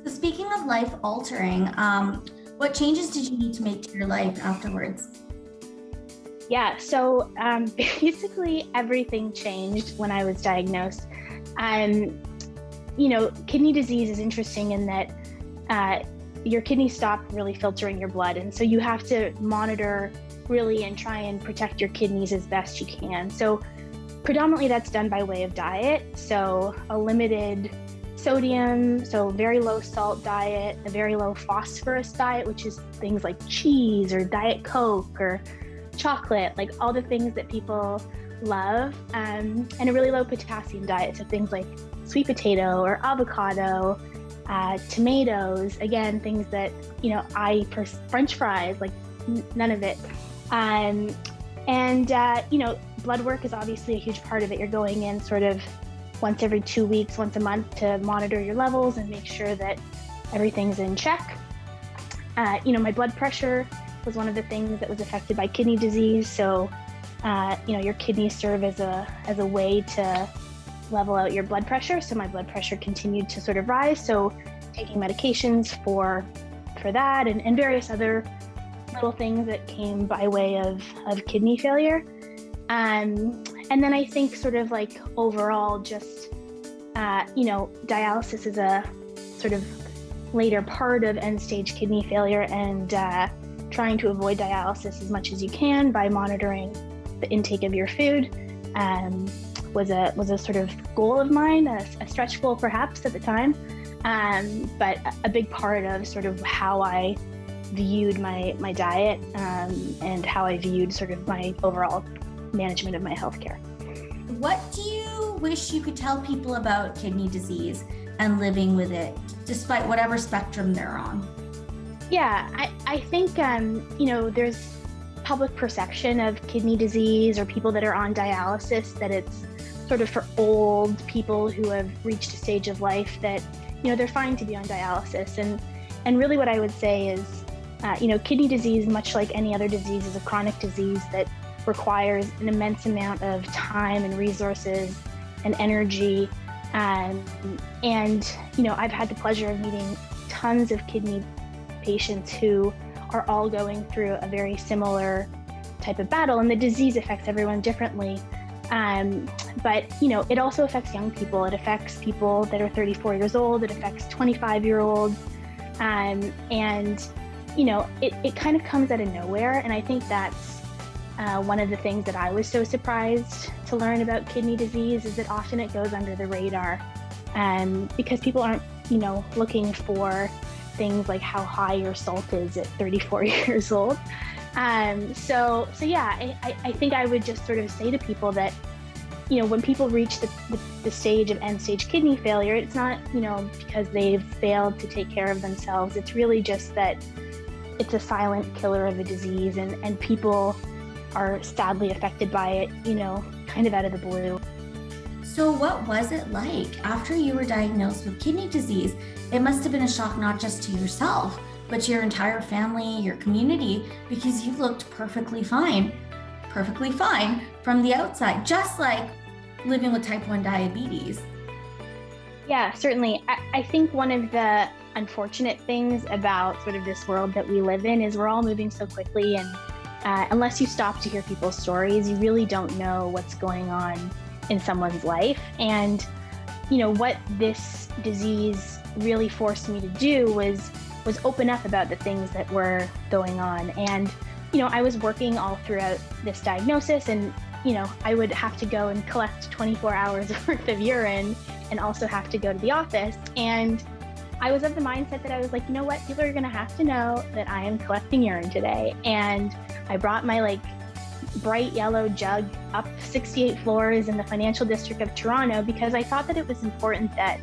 So speaking of life altering, what changes did you need to make to your life afterwards? Yeah, so basically everything changed when I was diagnosed. Um, Kidney disease is interesting in that your kidneys stop really filtering your blood. And so you have to monitor really and try and protect your kidneys as best you can. So predominantly that's done by way of diet. So a limited sodium, so very low salt diet, a very low phosphorus diet, which is things like cheese or Diet Coke or chocolate, like all the things that people love, and a really low potassium diet. So things like sweet potato or avocado, tomatoes, again, things that, French fries, like none of it. Blood work is obviously a huge part of it. You're going in sort of once every 2 weeks, once a month to monitor your levels and make sure that everything's in check. My blood pressure was one of the things that was affected by kidney disease. So, your kidneys serve as a way to level out your blood pressure. So my blood pressure continued to sort of rise. So taking medications for that and various other little things that came by way of kidney failure. And then I think sort of like overall, just, dialysis is a sort of later part of end-stage kidney failure, and trying to avoid dialysis as much as you can by monitoring the intake of your food was a sort of goal of mine, a stretch goal perhaps at the time, but a big part of sort of how I viewed my diet and how I viewed sort of my overall management of my healthcare. What do you wish you could tell people about kidney disease and living with it, despite whatever spectrum they're on? Yeah, I think, there's public perception of kidney disease or people that are on dialysis that it's sort of for old people who have reached a stage of life that, they're fine to be on dialysis. And really what I would say is, kidney disease, much like any other disease, is a chronic disease that requires an immense amount of time and resources and energy. I've had the pleasure of meeting tons of kidney patients who are all going through a very similar type of battle, and the disease affects everyone differently. But it also affects young people. It affects people that are 34 years old. It affects 25-year-olds. It kind of comes out of nowhere. And I think that's one of the things that I was so surprised to learn about kidney disease, is that often it goes under the radar because people aren't, looking for things like how high your salt is at 34 years old. I think I would just sort of say to people that, when people reach the stage of end-stage kidney failure, it's not, because they've failed to take care of themselves. It's really just that it's a silent killer of a disease, and people are sadly affected by it, kind of out of the blue. So what was it like after you were diagnosed with kidney disease? It must have been a shock not just to yourself, but to your entire family, your community, because you looked perfectly fine from the outside, just like living with type 1 diabetes. Yeah, certainly. I think one of the unfortunate things about sort of this world that we live in is we're all moving so quickly, and unless you stop to hear people's stories, you really don't know what's going on in someone's life. And, what this disease really forced me to do was open up about the things that were going on. And, I was working all throughout this diagnosis, and, I would have to go and collect 24 hours worth of urine and also have to go to the office. And I was of the mindset that I was like, you know what, people are going to have to know that I am collecting urine today. And I brought my bright yellow jug up 68 floors in the financial district of Toronto, because I thought that it was important that,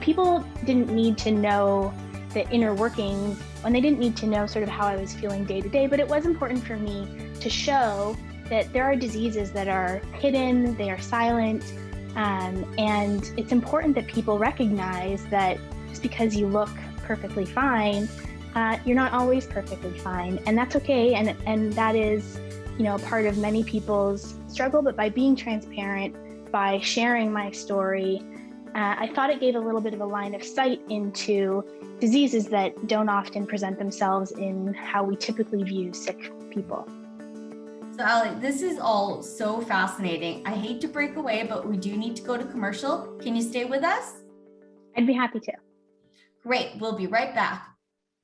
people didn't need to know the inner workings, and they didn't need to know sort of how I was feeling day to day, but it was important for me to show that there are diseases that are hidden, they are silent, and it's important that people recognize that just because you look perfectly fine, you're not always perfectly fine, and that's okay, and that is, part of many people's struggle. But by being transparent, by sharing my story, I thought it gave a little bit of a line of sight into diseases that don't often present themselves in how we typically view sick people. So Allie, this is all so fascinating. I hate to break away, but we do need to go to commercial. Can you stay with us? I'd be happy to. Great, we'll be right back.